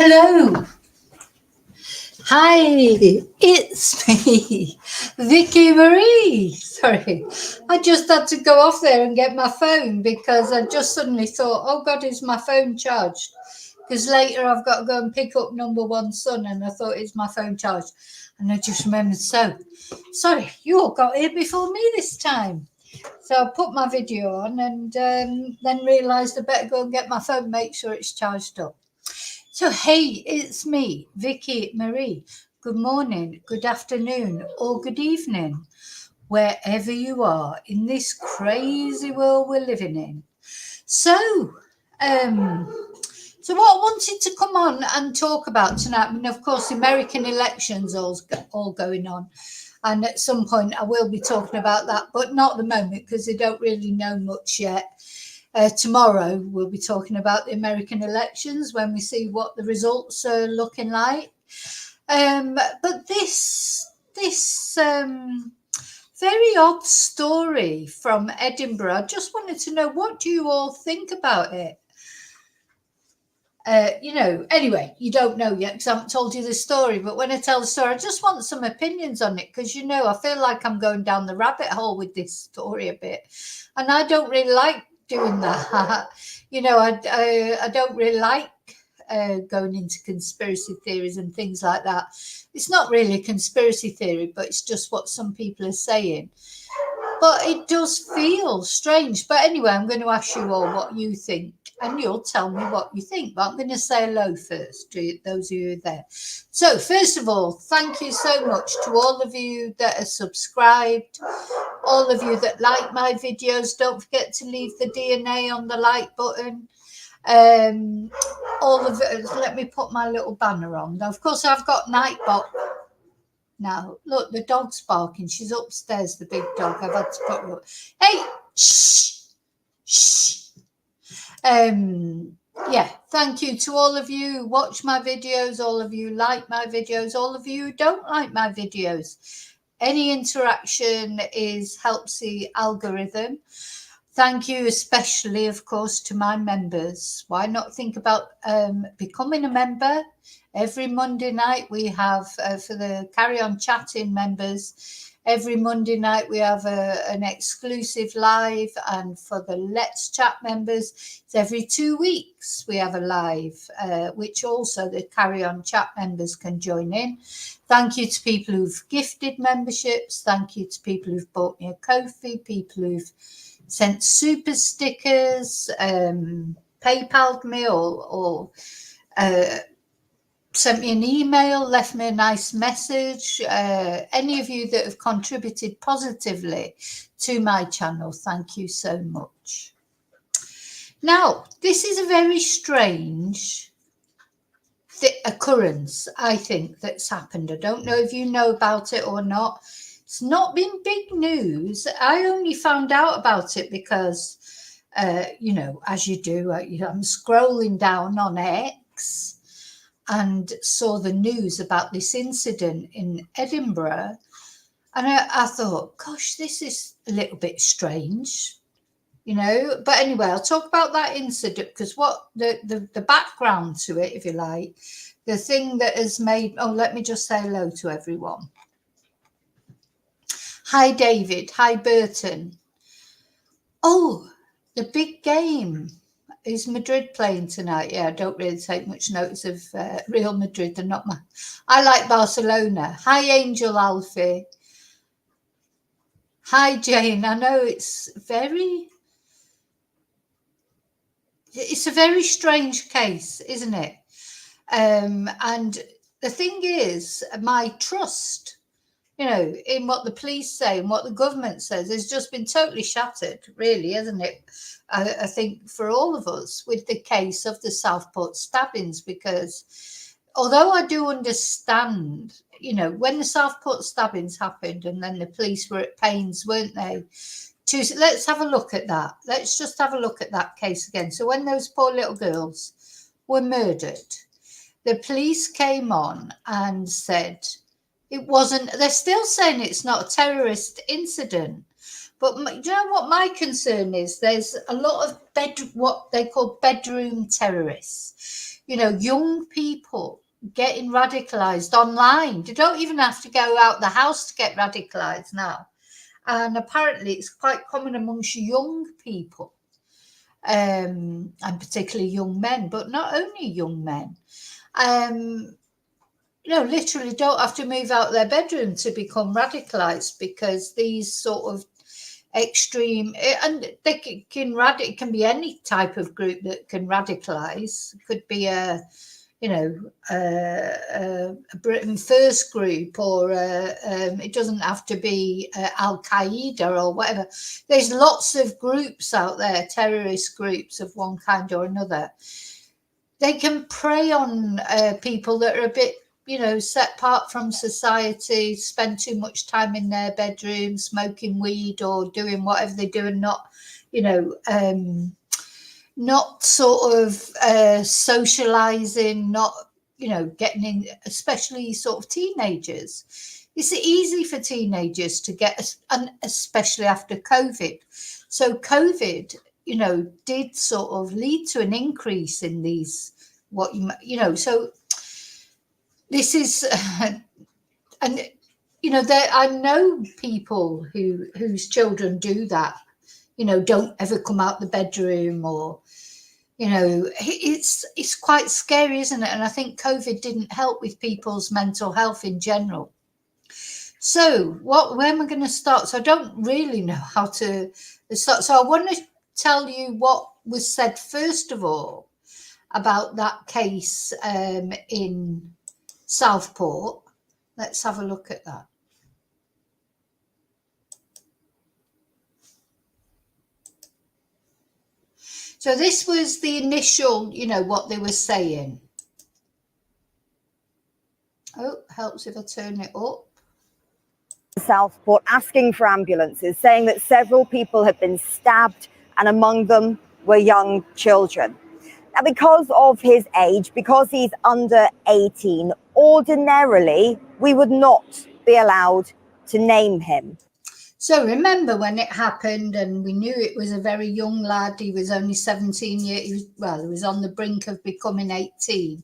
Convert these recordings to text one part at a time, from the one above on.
Hello. Hi, it's me, Vicky Marie. Sorry, I just had to go off there and get my phone because I just suddenly thought, oh God, is my phone charged? Because later I've got to go and pick up number one son, and I thought, is my phone charged? And I just remembered, so sorry, you all got here before me this time. So I put my video on and then realised I better go and get my phone, make sure it's charged up. So, hey, it's me, Vicky Marie. Good morning, good afternoon, or good evening, wherever you are in this crazy world we're living in. So, what I wanted to come on and talk about tonight, I mean, of course, American elections all going on. And at some point, I will be talking about that, but not at the moment because they don't really know much yet. Tomorrow we'll be talking about the American elections when we see what the results are looking like. But this very odd story from Edinburgh, I just wanted to know, what do you all think about it? Anyway, you don't know yet because I haven't told you the story, but when I tell the story, I just want some opinions on it because, I feel like I'm going down the rabbit hole with this story a bit, and I don't really like doing that. I don't really like going into conspiracy theories and things like that. It's not really a conspiracy theory, but it's just what some people are saying. But it does feel strange. But anyway, I'm going to ask you all what you think, and you'll tell me what you think. But I'm going to say hello first to those of you there. So first of all, thank you so much to all of you that are subscribed, all of you that like my videos. Don't forget to leave the DNA on the like button. Let me put my little banner on. Now, of course, I've got Nightbot. Now, look, the dog's barking. She's upstairs, the big dog. I've had to put her up. Hey, shh, shh. Thank you to all of you who watch my videos, all of you like my videos, all of you who don't like my videos. Any interaction helps the algorithm. Thank you especially, of course, to my members. Why not think about becoming a member? Every Monday night we have, for the Carry On Chatting members, every Monday night we have an exclusive live, and for the Let's Chat members, it's every 2 weeks we have a live, which also the Carry On Chat members can join in. Thank you to people who've gifted memberships. Thank you to people who've bought me a Ko-fi, people who've sent super stickers, PayPal'd me or sent me an email, left me a nice message. Any of you that have contributed positively to my channel, thank you so much. Now, this is a very strange occurrence, I think, that's happened. I don't know if you know about it or not. It's not been big news. I only found out about it because, as you do, I'm scrolling down on X and saw the news about this incident in Edinburgh. And I thought, gosh, this is a little bit strange, But anyway, I'll talk about that incident because what the background to it, if you like, the thing that has made, let me just say hello to everyone. Hi, David. Hi, Burton. Oh, the big game. Is Madrid playing tonight? Yeah, I don't really take much notice of Real Madrid. They're not I like Barcelona. Hi, Angel Alfie. Hi, Jane. I know it's a very strange case, isn't it? And the thing is, my trust, in what the police say and what the government says has just been totally shattered, really, isn't it? I think for all of us with the case of the Southport stabbings, because although I do understand, when the Southport stabbings happened and then the police were at pains, weren't they? Let's have a look at that. Let's just have a look at that case again. So when those poor little girls were murdered, the police came on and said, it wasn't, they're still saying it's not a terrorist incident, But do you know what my concern is? There's a lot of what they call bedroom terrorists. You know, young people getting radicalized online. You don't even have to go out the house to get radicalized now. And apparently it's quite common amongst young people, and particularly young men, but not only young men. Literally don't have to move out their bedroom to become radicalized, because these sort of extreme, and they it can be any type of group that can radicalize. It could be a Britain First group, or it doesn't have to be Al Qaeda or whatever. There's lots of groups out there, terrorist groups of one kind or another. They can prey on people that are a bit, set apart from society, spend too much time in their bedroom smoking weed or doing whatever they do, and not sort of socializing, not, getting in, especially sort of teenagers. It's easy for teenagers to get, and especially after COVID. So COVID, did sort of lead to an increase in these, so this is, and, I know people whose children do that, don't ever come out the bedroom, or, it's quite scary, isn't it? And I think COVID didn't help with people's mental health in general. So where am I going to start? So I don't really know how to start. So I want to tell you what was said first of all about that case in Southport. Let's have a look at that. So this was the initial, what they were saying. Oh, helps if I turn it up. Southport, asking for ambulances, saying that several people had been stabbed, and among them were young children. Now, because of his age, because he's under 18, ordinarily we would not be allowed to name him. So remember when it happened, and we knew it was a very young lad. He was only 17 years. He was on the brink of becoming 18.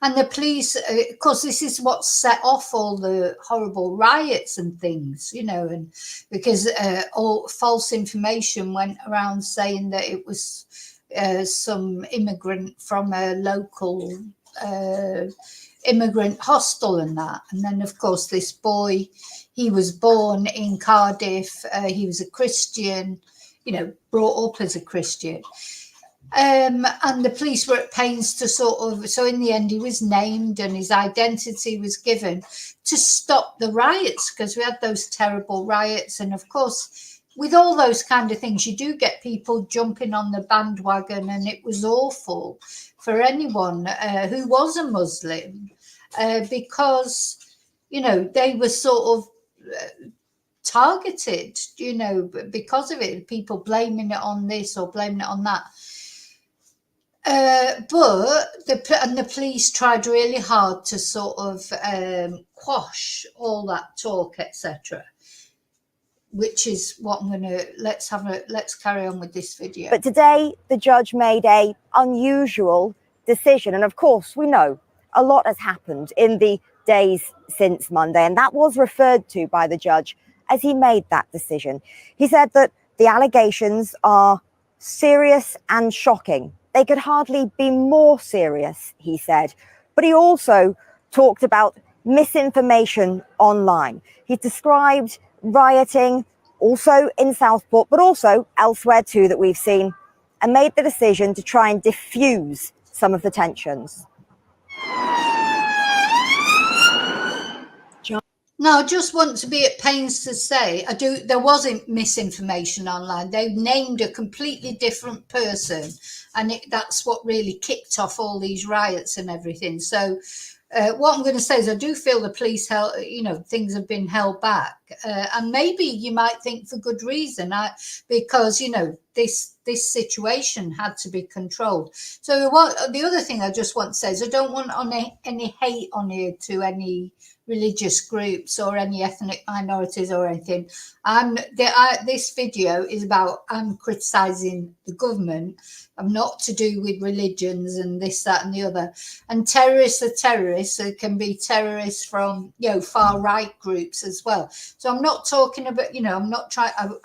And the police, of course, this is what set off all the horrible riots and things, and because all false information went around saying that it was some immigrant from a local immigrant hostel and that. And then, of course, this boy, he was born in Cardiff. He was a Christian, brought up as a Christian. And the police were at pains to so in the end he was named and his identity was given to stop the riots, because we had those terrible riots. And of course, with all those kind of things, you do get people jumping on the bandwagon, and it was awful for anyone who was a Muslim, because, they were sort of targeted, because of it, people blaming it on this or blaming it on that. But the police tried really hard to sort of quash all that talk, etc. Which is what I'm gonna let's carry on with this video. But today the judge made a unusual decision, and of course we know a lot has happened in the days since Monday, and that was referred to by the judge as he made that decision. He said that the allegations are serious and shocking. They could hardly be more serious, he said. But he also talked about misinformation online. He described rioting also in Southport, but also elsewhere too that we've seen, and made the decision to try and diffuse some of the tensions. Now, I just want to be at pains to say, there wasn't misinformation online. They named a completely different person, and that's what really kicked off all these riots and everything. So what I'm going to say is I do feel the police things have been held back, and maybe you might think for good reason, because this situation had to be controlled. So the other thing I just want to say is I don't want any hate on here to any religious groups or any ethnic minorities or anything. This video is about, I'm criticising the government. I'm not to do with religions and this, that and the other. And terrorists are terrorists. So it can be terrorists from, far right groups as well. So I'm not talking about,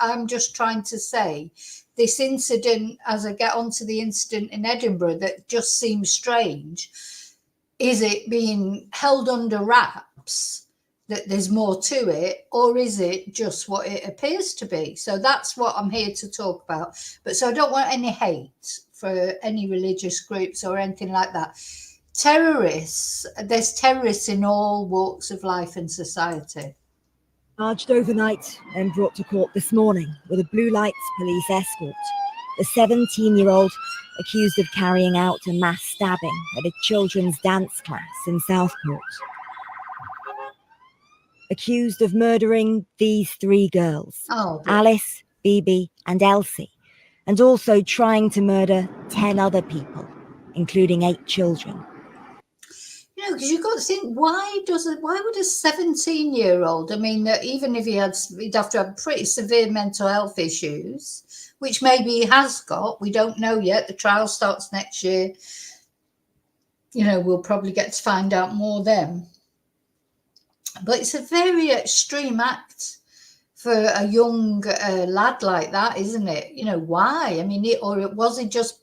I'm just trying to say this incident, as I get onto the incident in Edinburgh, that just seems strange. Is it being held under wraps that there's more to it, or is it just what it appears to be? So that's what I'm here to talk about. But so I don't want any hate for any religious groups or anything like that. Terrorists, there's terrorists in all walks of life and society. Charged overnight and brought to court this morning with a blue lights police escort. The 17-year-old accused of carrying out a mass stabbing at a children's dance class in Southport. Accused of murdering these 3 girls, Alice, Bibi and Elsie, and also trying to murder 10 other people, including 8 children. Because you've got to think, why would a 17-year-old, even if he'd have to have pretty severe mental health issues, which maybe he has got, we don't know yet, the trial starts next year, we'll probably get to find out more then. But it's a very extreme act for a young lad like that, isn't it? Why? Was it just,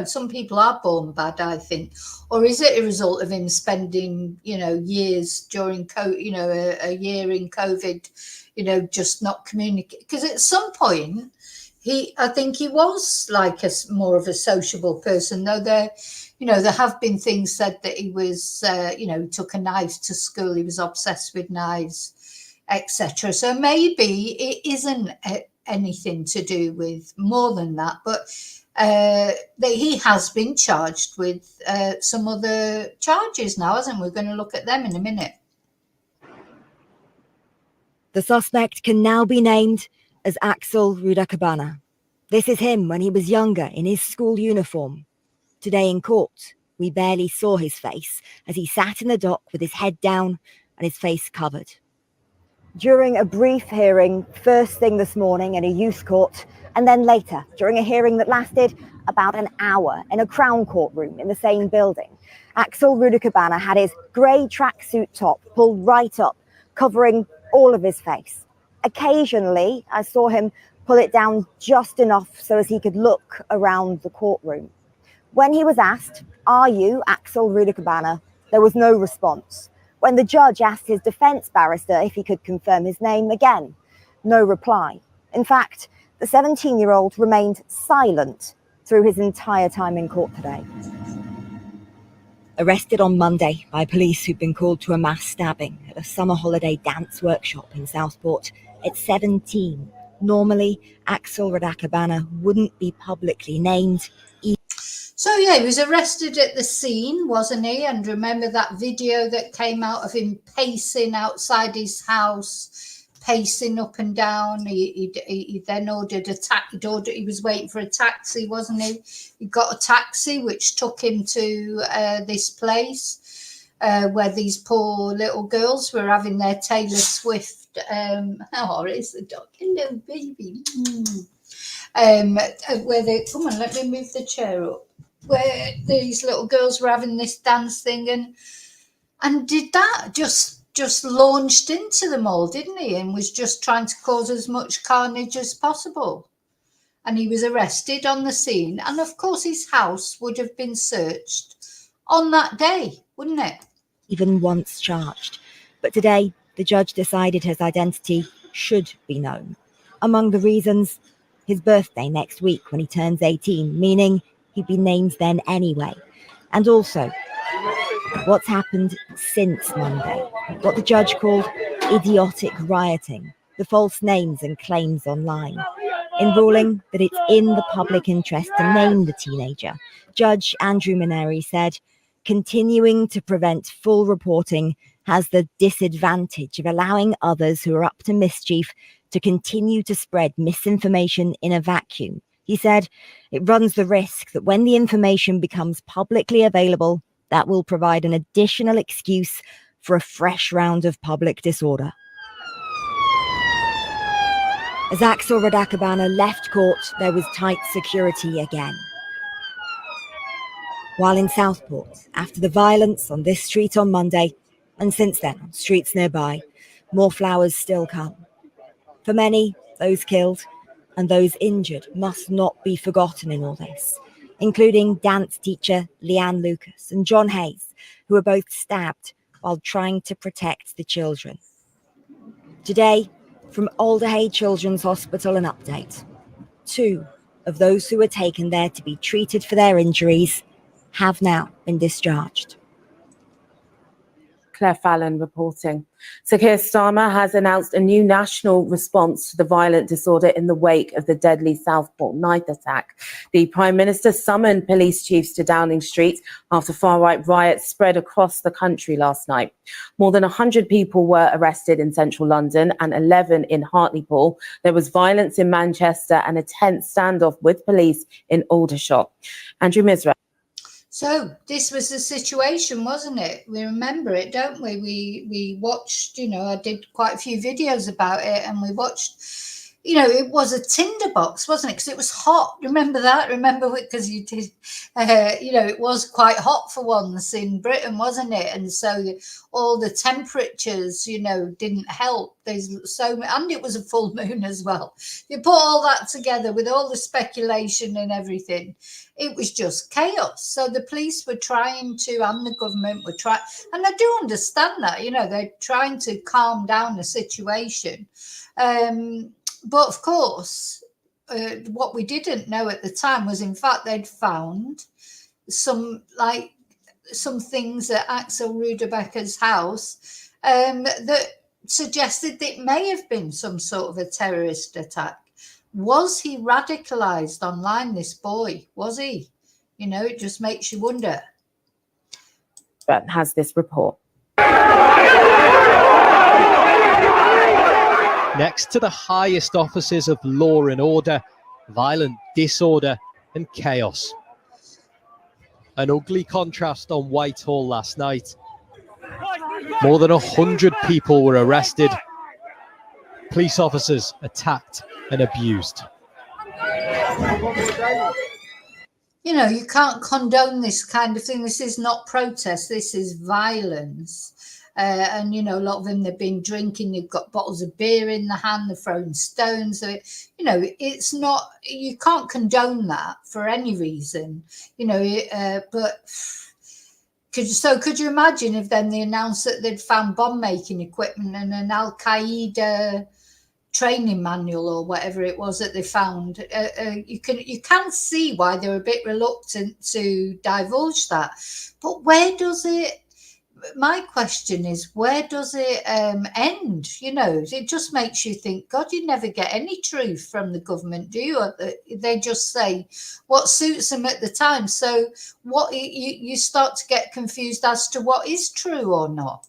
some people are born bad, I think. Or is it a result of him spending, years during COVID, a year in COVID, just not communicate? Because at some point, I think he was like more of a sociable person, though there have been things said that he was, he took a knife to school, he was obsessed with knives, etc. So maybe it isn't anything to do with more than that, but that he has been charged with some other charges now, hasn't he? We're going to look at them in a minute. The suspect can now be named as Axel Rudakabana. This is him when he was younger in his school uniform. Today in court, we barely saw his face as he sat in the dock with his head down and his face covered. During a brief hearing first thing this morning in a youth court, and then later during a hearing that lasted about an hour in a Crown courtroom in the same building, Axel Rudakabana had his grey tracksuit top pulled right up, covering all of his face. Occasionally, I saw him pull it down just enough so as he could look around the courtroom. When he was asked, "Are you Axel Rudakabana?" there was no response. When the judge asked his defence barrister if he could confirm his name, again, no reply. In fact, the 17-year-old remained silent through his entire time in court today. Arrested on Monday by police who'd been called to a mass stabbing at a summer holiday dance workshop in Southport at 17. Normally, Axel Rudakabana wouldn't be publicly named. So yeah, he was arrested at the scene, wasn't he? And remember that video that came out of him pacing outside his house, pacing up and down. He then ordered a taxi. He was waiting for a taxi, wasn't he? He got a taxi, which took him to this place where these poor little girls were having their Taylor Swift. It's a dog, hello baby. Where they come on, let me move the chair up. Where these little girls were having this dance thing, and did that just launched into them all, didn't he? And was just trying to cause as much carnage as possible. And he was arrested on the scene, and of course his house would have been searched on that day, wouldn't it? Even once charged, but today the judge decided his identity should be known. Among the reasons, his birthday next week when he turns 18, meaning he'd be named then anyway. And also, what's happened since Monday, what the judge called idiotic rioting, the false names and claims online. In ruling that it's in the public interest to name the teenager, Judge Andrew Maneri said, continuing to prevent full reporting has the disadvantage of allowing others who are up to mischief to continue to spread misinformation in a vacuum. He said it runs the risk that when the information becomes publicly available, that will provide an additional excuse for a fresh round of public disorder. As Axel Radakabana left court, there was tight security again. While in Southport, after the violence on this street on Monday, and since then on streets nearby, more flowers still come. For many, those killed and those injured must not be forgotten in all this, including dance teacher Leanne Lucas and John Hayes, who were both stabbed while trying to protect the children. Today, from Alderhay Children's Hospital, an update. 2 of those who were taken there to be treated for their injuries have now been discharged. Claire Fallon reporting. Sir Keir Starmer has announced a new national response to the violent disorder in the wake of the deadly Southport night attack. The Prime Minister summoned police chiefs to Downing Street after far-right riots spread across the country last night. More than 100 people were arrested in central London and 11 in Hartlepool. There was violence in Manchester and a tense standoff with police in Aldershot. Andrew Misra. So this was the situation, wasn't it? We remember it, don't we? We watched, I did quite a few videos about it, and we watched, it was a tinderbox, wasn't it? Because it was hot. Remember that? Remember, because you did, it was quite hot for once in Britain, wasn't it? And so all the temperatures, didn't help. And it was a full moon as well. You put all that together with all the speculation and everything, it was just chaos. So the police were trying to, and the government were trying, and I do understand that, they're trying to calm down the situation. But of course, what we didn't know at the time was, in fact, they'd found some things at Axel Rudebecker's house that suggested that it may have been some sort of a terrorist attack. Was he radicalized online, this boy? Was he? It just makes you wonder. But has this report. Next to the highest offices of law and order, violent disorder and chaos. An ugly contrast on Whitehall last night. More than 100 people were arrested. Police officers attacked and abused. You can't condone this kind of thing. This is not protest. This is violence. And, a lot of them, they've been drinking. They've got bottles of beer in the hand. They're throwing stones. So, it's not, you can't condone that for any reason, but could you imagine if then they announced that they'd found bomb making equipment and an Al-Qaeda training manual or whatever it was that they found? You can see why they're a bit reluctant to divulge that. But my question is, where does it end? It just makes you think, God, you never get any truth from the government, do you? They just say what suits them at the time. So what you start to get confused as to what is true or not.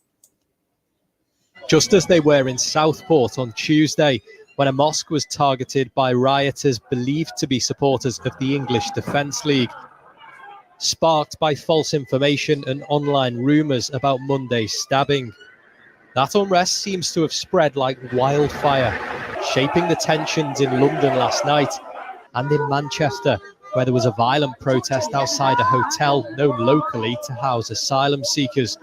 Just as they were in Southport on Tuesday, when a mosque was targeted by rioters believed to be supporters of the English Defence League, sparked by false information and online rumours about Monday's stabbing. That unrest seems to have spread like wildfire, shaping the tensions in London last night and in Manchester, where there was a violent protest outside a hotel known locally to house asylum seekers.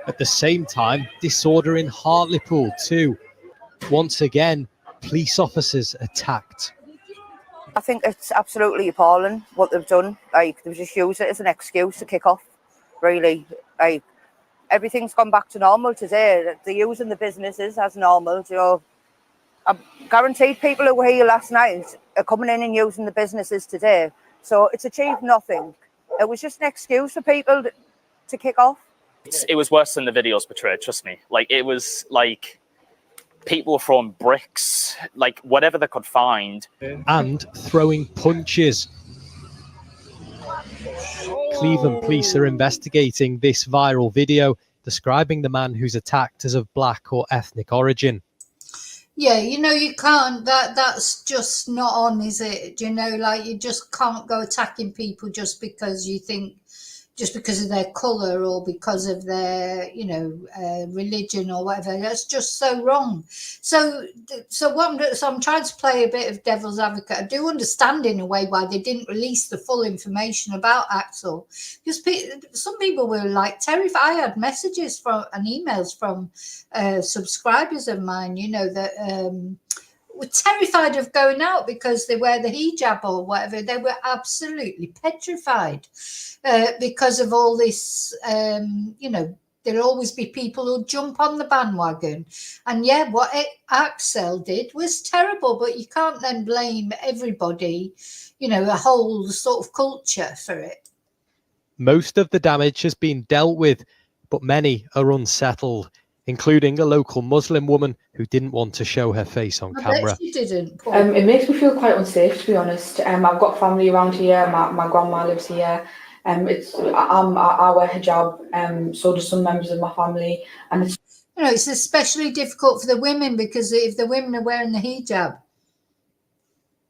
At the same time, disorder in Hartlepool too. Once again, police officers attacked. I think it's absolutely appalling what they've done. They've just used it as an excuse to kick off, really. Everything's gone back to normal today. They're using the businesses as normal. I'm guaranteed people who were here last night are coming in and using the businesses today. So it's achieved nothing. It was just an excuse for people to kick off. It was worse than the videos portrayed, trust me. It was like people were throwing bricks, whatever they could find. And throwing punches. Cleveland police are investigating this viral video describing the man who's attacked as of black or ethnic origin. Yeah, you can't, that's just not on, is it? You just can't go attacking people just because you think just because of their colour or because of their, religion or whatever. That's just so wrong. So I'm trying to play a bit of devil's advocate. I do understand in a way why they didn't release the full information about Axel, because some people were like terrified. I had messages and emails from subscribers of mine, that were terrified of going out because they wear the hijab or whatever. They were absolutely petrified because of all this, there'll always be people who jump on the bandwagon. And yeah, what Axel did was terrible, but you can't then blame everybody, a whole sort of culture for it. Most of the damage has been dealt with, but many are unsettled, including a local Muslim woman who didn't want to show her face on camera. She didn't. It makes me feel quite unsafe, to be honest. I've got family around here. My grandma lives here. I wear hijab. So do some members of my family, and it's especially difficult for the women, because if the women are wearing the hijab,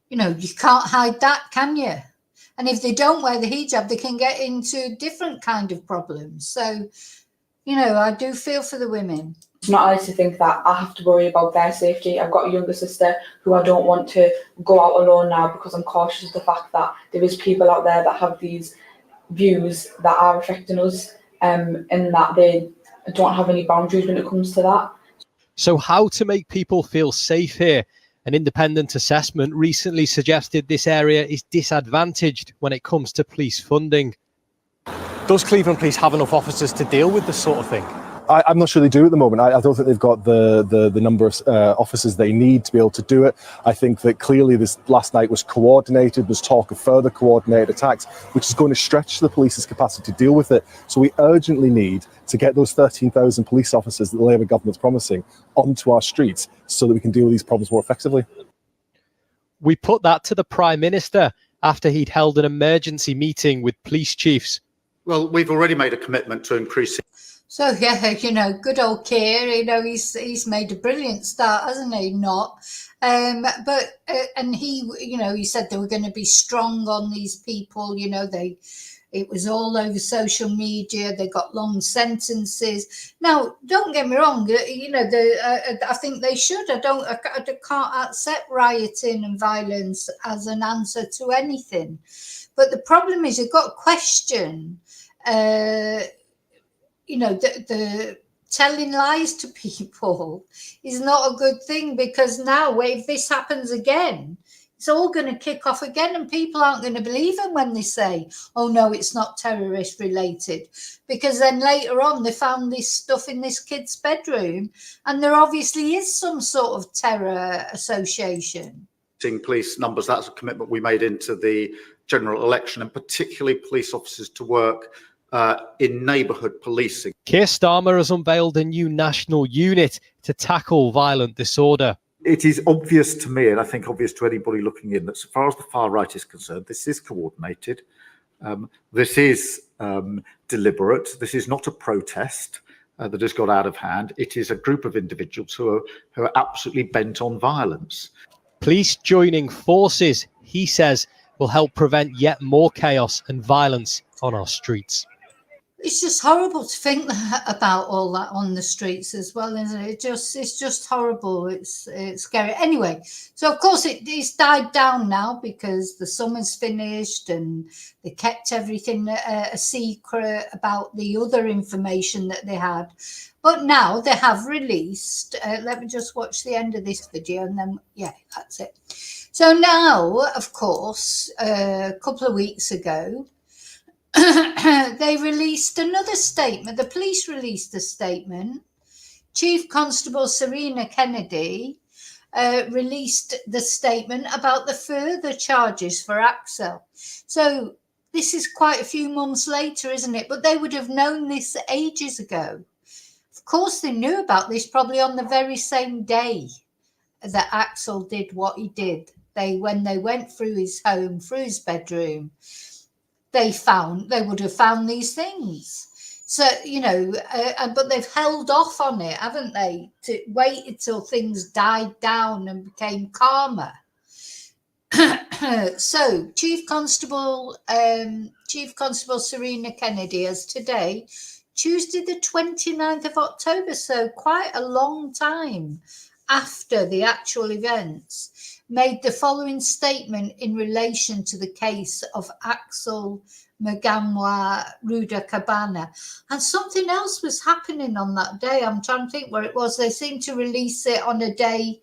you can't hide that, can you? And if they don't wear the hijab, they can get into different kind of problems. So, I do feel for the women. It's not nice to think that I have to worry about their safety. I've got a younger sister who I don't want to go out alone now, because I'm cautious of the fact that there is people out there that have these views that are affecting us, and that they don't have any boundaries when it comes to that. So how to make people feel safe here? An independent assessment recently suggested this area is disadvantaged when it comes to police funding. Does Cleveland Police have enough officers to deal with this sort of thing? I'm not sure they do at the moment. I don't think they've got the number of officers they need to be able to do it. I think that clearly this last night was coordinated. There's talk of further coordinated attacks, which is going to stretch the police's capacity to deal with it. So we urgently need to get those 13,000 police officers that the Labour government's promising onto our streets so that we can deal with these problems more effectively. We put that to the Prime Minister after he'd held an emergency meeting with police chiefs. Well, we've already made a commitment to increasing. So yeah, good old Keir, he's made a brilliant start, hasn't he? And he said they were going to be strong on these people. It was all over social media. They got long sentences. Now, don't get me wrong. I think they should. I can't accept rioting and violence as an answer to anything. But the problem is, you've got to question. The telling lies to people is not a good thing, because now if this happens again, it's all going to kick off again, and people aren't going to believe them when they say, oh no, it's not terrorist related, because then later on they found this stuff in this kid's bedroom, and there obviously is some sort of terror association. Police numbers, that's a commitment we made into the general election, and particularly police officers to work in neighbourhood policing. Keir Starmer has unveiled a new national unit to tackle violent disorder. It is obvious to me, and I think obvious to anybody looking in, that so far as the far right is concerned, this is coordinated. This is deliberate. This is not a protest that has got out of hand. It is a group of individuals who are absolutely bent on violence. Police joining forces, he says, will help prevent yet more chaos and violence on our streets. It's just horrible to think about all that on the streets as well, isn't it? It's just horrible. It's scary. Anyway, so of course it's died down now because the summer's finished and they kept everything a secret about the other information that they had. But now they have released, let me just watch the end of this video and then, yeah, that's it. So now, of course, a couple of weeks ago, they released another statement. The police released a statement. Chief Constable Serena Kennedy released the statement about the further charges for Axel. So this is quite a few months later, isn't it? But they would have known this ages ago. Of course, they knew about this probably on the very same day that Axel did what he did. When they went through his home, through his bedroom, they would have found these things. So, but they've held off on it, haven't they? To wait until things died down and became calmer. So Chief Constable Serena Kennedy has today, Tuesday the 29th of October, so quite a long time after the actual events, made the following statement in relation to the case of Axel Muganwa Rudakabana. And something else was happening on that day. I'm trying to think where it was. They seemed to release it on a day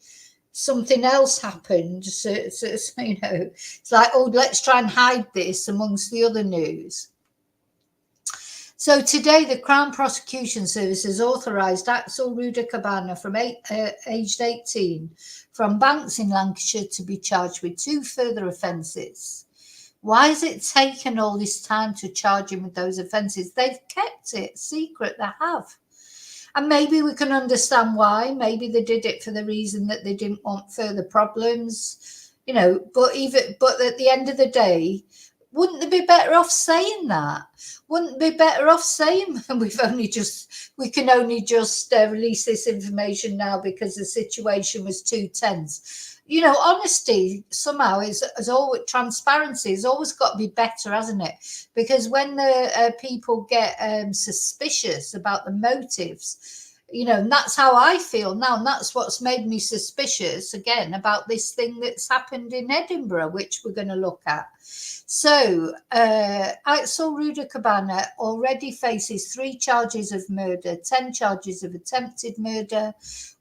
something else happened. So you know, it's like, oh, let's try and hide this amongst the other news. So today, the Crown Prosecution Service has authorised Axel Rudakabana, from aged 18, from Banks in Lancashire, to be charged with 2 further offences. Why has it taken all this time to charge him with those offences? They've kept it secret, they have. And maybe we can understand why. Maybe they did it for the reason that they didn't want further problems, you know. But at the end of the day, wouldn't they be better off saying that? Wouldn't they be better off saying we can only just release this information now because the situation was too tense? You know, honesty somehow is always, transparency has always got to be better, hasn't it? Because when the people get suspicious about the motives, you know, and that's how I feel now, and that's what's made me suspicious again about this thing that's happened in Edinburgh, which we're going to look at. So Axel Rudakabana already faces 3 charges of murder, 10 charges of attempted murder,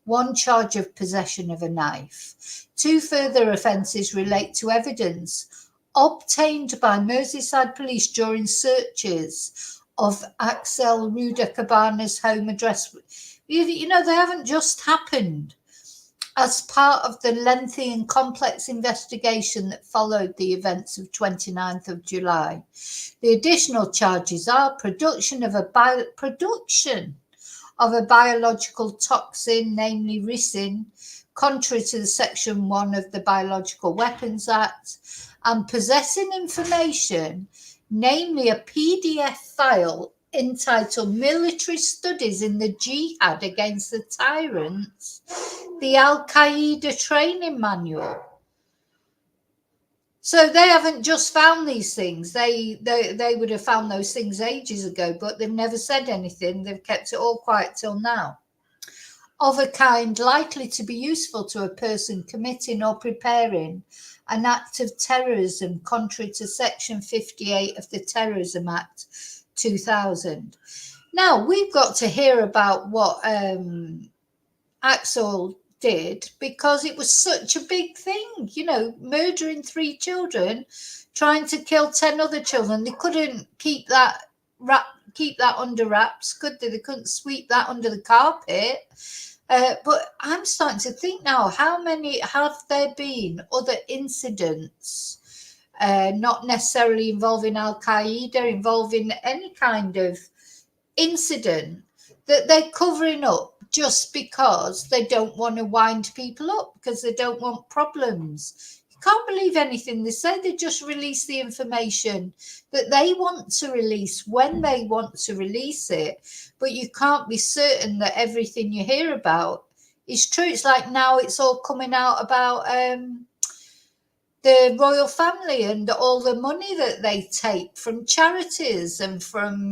1 charge of possession of a knife. 2 further offences relate to evidence obtained by Merseyside Police during searches of Axel Rudakabana's home address. You know, they haven't just happened. As part of the lengthy and complex investigation that followed the events of 29th of July, the additional charges are production of a biological toxin, namely ricin, contrary to the Section 1 of the Biological Weapons Act, and possessing information, namely a PDF file entitled Military Studies in the Jihad Against the Tyrants, the Al-Qaeda Training Manual. So they haven't just found these things. They would have found those things ages ago, but they've never said anything. They've kept it all quiet till now. Of a kind likely to be useful to a person committing or preparing an act of terrorism contrary to Section 58 of the Terrorism Act 2000. Now, we've got to hear about what Axel did, because it was such a big thing, you know, murdering 3 children, trying to kill 10 other children. They couldn't keep that under wraps, could they? They couldn't sweep that under the carpet. But I'm starting to think now, how many have there been other incidents, not necessarily involving Al-Qaeda, involving any kind of incident that they're covering up just because they don't want to wind people up, because they don't want problems. You can't believe anything they say. They just release the information that they want to release when they want to release it, but you can't be certain that everything you hear about is true. It's like now it's all coming out about the royal family and all the money that they take from charities and from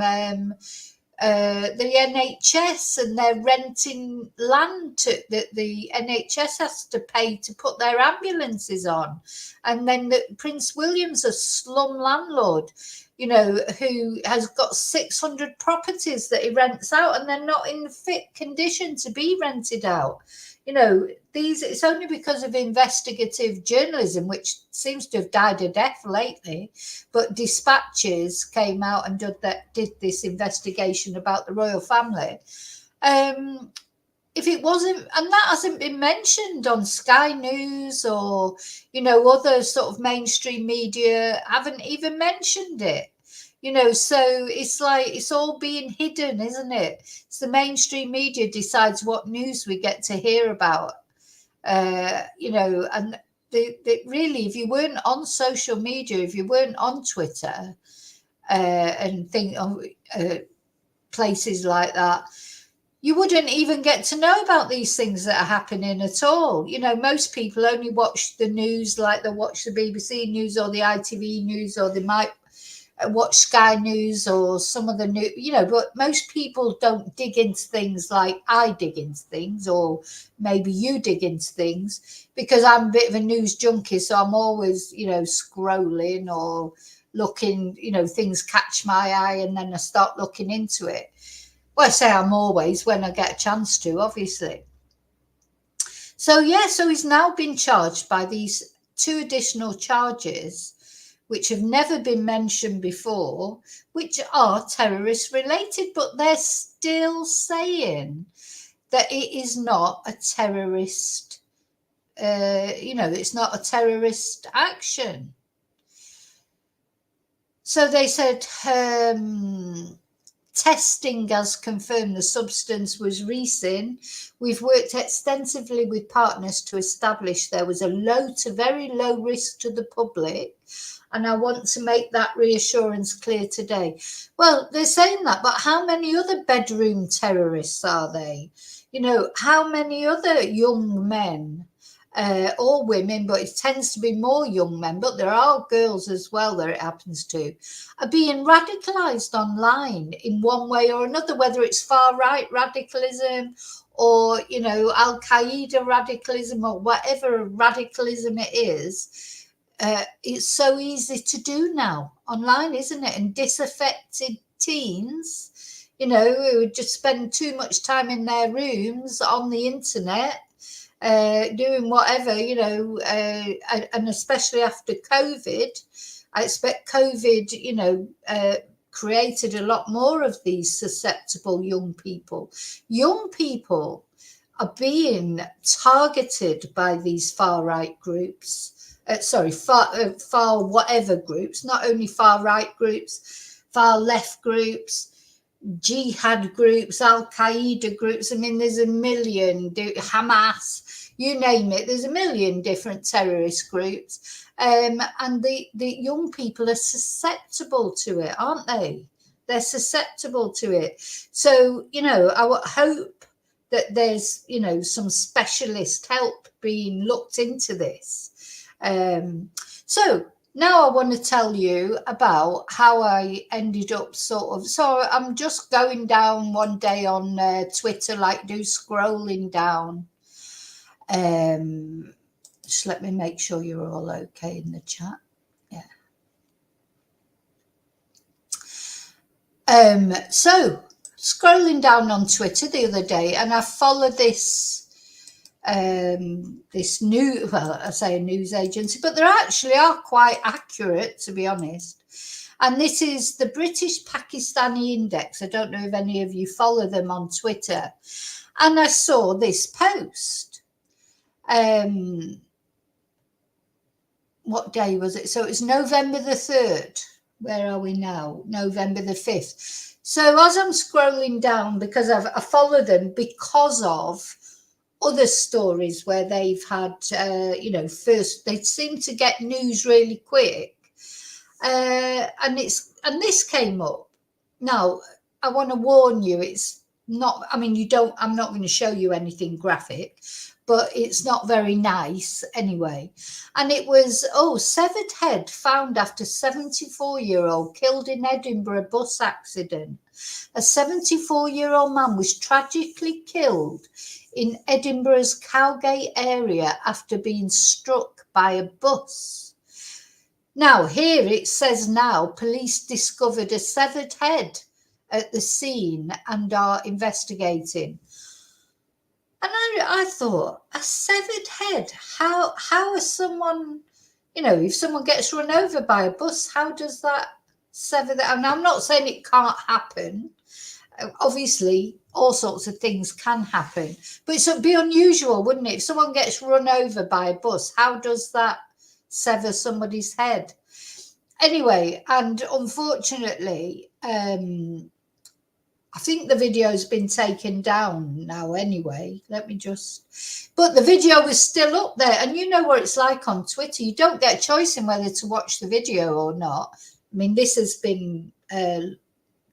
the NHS, and they're renting land that the NHS has to pay to put their ambulances on. And then Prince William's a slum landlord, you know, who has got 600 properties that he rents out, and they're not in fit condition to be rented out. You know, it's only because of investigative journalism, which seems to have died a death lately, but Dispatches came out and did this investigation about the royal family. If it wasn't, and that hasn't been mentioned on Sky News or, you know, other sort of mainstream media haven't even mentioned it. You know, so it's like it's all being hidden, isn't it? It's the mainstream media decides what news we get to hear about, you know, and they really, if you weren't on social media, if you weren't on Twitter and places like that, you wouldn't even get to know about these things that are happening at all. You know, most people only watch the news, like they watch the BBC News or the ITV News, or they might watch Sky News or some of the new, you know, but most people don't dig into things like I dig into things, or maybe you dig into things, because I'm a bit of a news junkie. So I'm always, you know, scrolling or looking, you know, things catch my eye and then I start looking into it. Well, I say I'm always, when I get a chance to, obviously. So, yeah, so he's now been charged by these 2 additional charges, which have never been mentioned before, which are terrorist related, but they're still saying that it is not a terrorist, you know, it's not a terrorist action. So they said, testing has confirmed the substance was resin. We've worked extensively with partners to establish there was a low to very low risk to the public, and I want to make that reassurance clear today. Well, they're saying that, but how many other bedroom terrorists are they? You know, how many other young men or women, but it tends to be more young men, but there are girls as well that it happens to, are being radicalized online in one way or another, whether it's far right radicalism or, you know, Al-Qaeda radicalism or whatever radicalism it is. It's so easy to do now online, isn't it? And disaffected teens, you know, who just spend too much time in their rooms on the internet, doing whatever, you know, and especially after COVID, I expect COVID, you know, created a lot more of these susceptible young people. Young people are being targeted by these far right groups, far whatever groups, not only far right groups, far left groups, jihad groups, Al-Qaeda groups. I mean, there's a million, Hamas, you name it, there's a million different terrorist groups. And the young people are susceptible to it, aren't they? They're susceptible to it. So, you know, I would hope that there's, you know, some specialist help being looked into this. So now I want to tell you about how I ended up so I'm just going down one day on Twitter, like scrolling down. Just let me make sure you're all okay in the chat. Yeah. So scrolling down on Twitter the other day, and I followed this new, well, I say a news agency, but they actually are quite accurate, to be honest. And this is the British Pakistani Index. I don't know if any of you follow them on Twitter. And I saw this post. What day was it? So it's November the 3rd. Where are we now? November the 5th. So as I'm scrolling down, because I follow them because of other stories where they've had, you know, first they seem to get news really quick, and this came up. Now I want to warn you, it's not. I mean, I'm not going to show you anything graphic, but it's not very nice anyway. And it was severed head found after 74-year-old killed in Edinburgh bus accident. A 74-year-old man was tragically killed in Edinburgh's Cowgate area after being struck by a bus. Now, here it says now police discovered a severed head at the scene and are investigating. And I thought, a severed head? How is someone, you know, if someone gets run over by a bus, how does that sever that? And I'm not saying it can't happen. Obviously, all sorts of things can happen, but it would be unusual, wouldn't it? If someone gets run over by a bus, how does that sever somebody's head? Anyway, and unfortunately, I think the video's been taken down now anyway. But the video was still up there. And you know what it's like on Twitter. You don't get a choice in whether to watch the video or not. I mean, this has been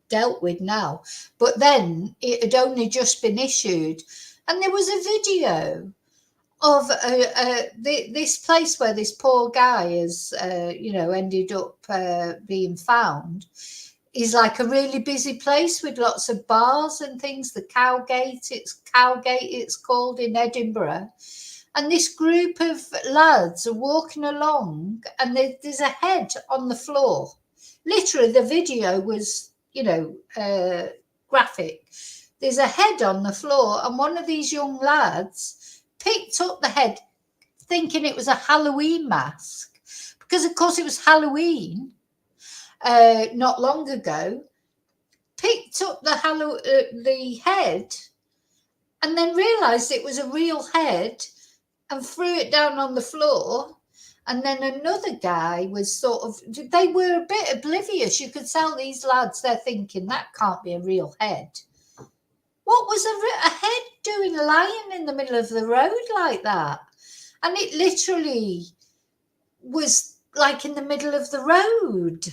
dealt with now. But then it had only just been issued, and there was a video of this place where this poor guy has, ended up being found. Is like a really busy place with lots of bars and things. The Cowgate, it's called, in Edinburgh. And this group of lads are walking along, and there's a head on the floor. Literally, the video was, graphic. There's a head on the floor, and one of these young lads picked up the head thinking it was a Halloween mask. Because, of course, it was Halloween not long ago. Picked up the head and then realised it was a real head and threw it down on the floor. And then another guy was they were a bit oblivious. You could tell these lads, they're thinking, that can't be a real head. What was a head doing lying in the middle of the road like that? And it literally was like in the middle of the road.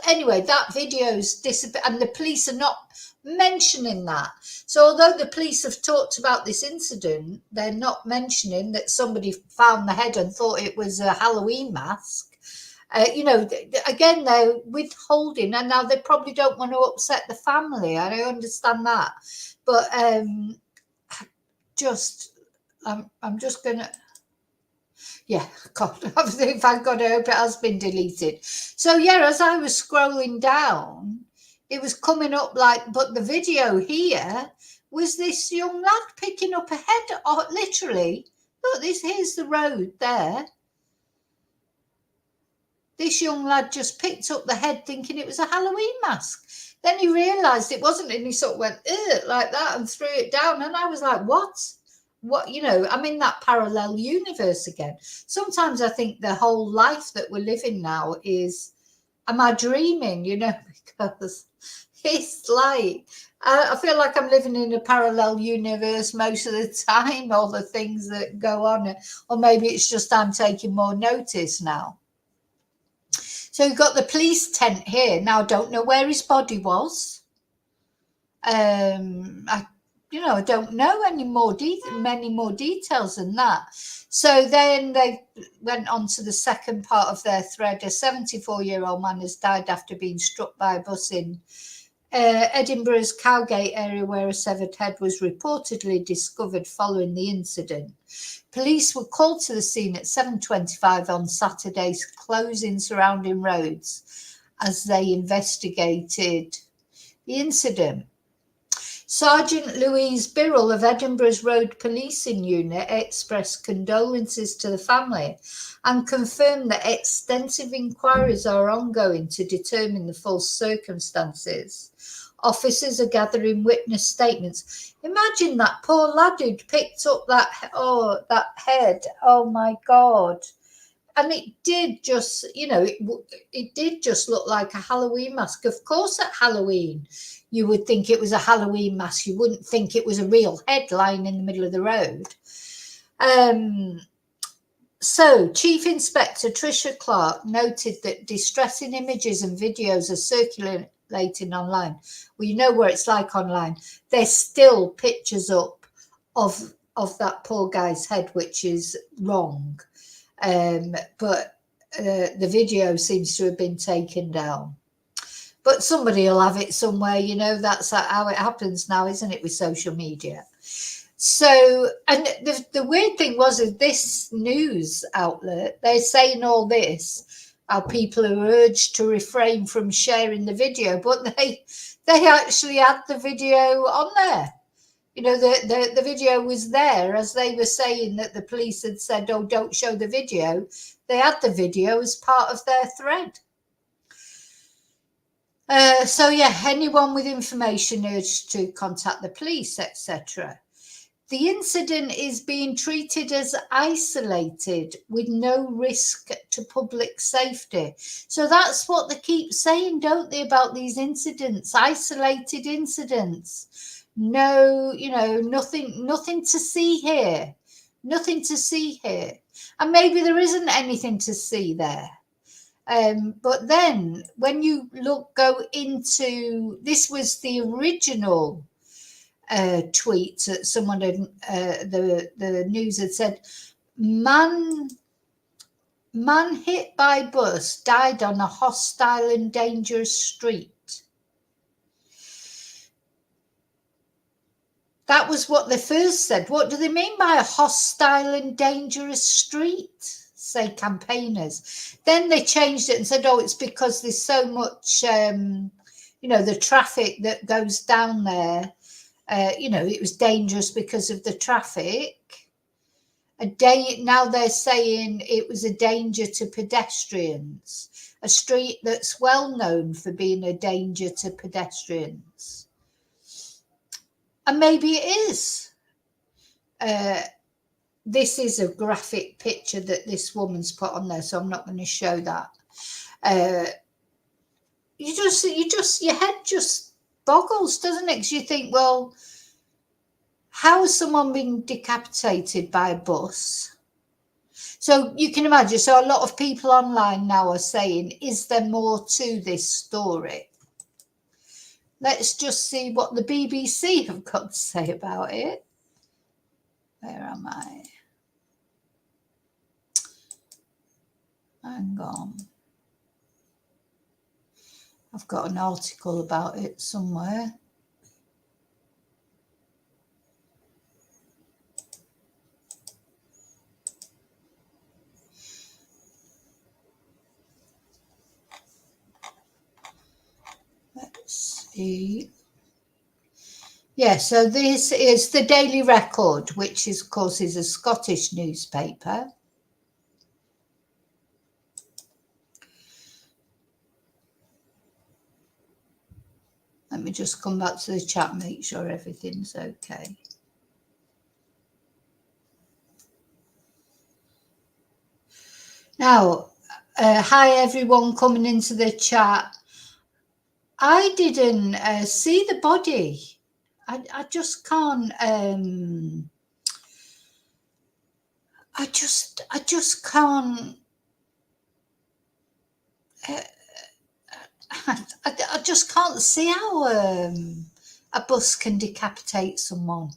Anyway, that video's disappeared, and the police are not mentioning that. So although the police have talked about this incident, they're not mentioning that somebody found the head and thought it was a Halloween mask. Again, they're withholding, and now they probably don't want to upset the family. I understand that. But I'm just going to... Yeah, God, thank God, I hope it has been deleted. So, yeah, as I was scrolling down, it was coming up but the video here was this young lad picking up a head, literally. Look, here's the road there. This young lad just picked up the head thinking it was a Halloween mask. Then he realised it wasn't, and he sort of went, like that, and threw it down. And I was like, what? I'm in that parallel universe again. Sometimes I think the whole life that we're living now is, am I dreaming? Because it's like, I feel like I'm living in a parallel universe most of the time, all the things that go on. Or maybe it's just I'm taking more notice now. So you've got the police tent here. Now, I don't know where his body was. I don't know many more details than that. So then they went on to the second part of their thread. A 74-year-old man has died after being struck by a bus in Edinburgh's Cowgate area, where a severed head was reportedly discovered following the incident. Police were called to the scene at 7:25 on Saturday, closing surrounding roads as they investigated the incident. Sergeant Louise Birrell of Edinburgh's Road Policing Unit expressed condolences to the family and confirmed that extensive inquiries are ongoing to determine the full circumstances. Officers are gathering witness statements. Imagine that poor lad who'd picked up that head. Oh my God. And it did just, it did just look like a Halloween mask. Of course, at Halloween, you would think it was a Halloween mask. You wouldn't think it was a real head lying in the middle of the road. So, Chief Inspector Tricia Clark noted that distressing images and videos are circulating online. Well, you know what it's like online. There's still pictures up of that poor guy's head, which is wrong. But the video seems to have been taken down. But somebody will have it somewhere, that's how it happens now, isn't it, with social media? So, and the weird thing was that this news outlet, they're saying all this, how people are urged to refrain from sharing the video, but they actually had the video on there. The video was there, as they were saying that the police had said, oh, don't show the video. They had the video as part of their thread. So, yeah, anyone with information urged to contact the police, etc. The incident is being treated as isolated with no risk to public safety. So that's what they keep saying, don't they, about these incidents, isolated incidents. No, nothing to see here. Nothing to see here. And maybe there isn't anything to see there. But then when you go into, this was the original tweet that someone had, the news had said, man hit by bus died on a hostile and dangerous street. That was what they first said. What do they mean by a hostile and dangerous street, say campaigners? Then they changed it and said, oh, it's because there's so much, the traffic that goes down there. It was dangerous because of the traffic. Now they're saying it was a danger to pedestrians, a street that's well known for being a danger to pedestrians. And maybe it is. This is a graphic picture that this woman's put on there, so I'm not going to show that. Your head just boggles, doesn't it? Because you think, well, how has someone been decapitated by a bus? So you can imagine. So a lot of people online now are saying, is there more to this story? Let's just see what the BBC have got to say about it. Where am I? Hang on. I've got an article about it somewhere. Let's see. Yeah, so this is the Daily Record, which is, of course, is a Scottish newspaper. Let me just come back to the chat, make sure everything's okay. Now, hi everyone coming into the chat. I didn't see the body. I just can't. I just can't. I just can't see how a bus can decapitate someone.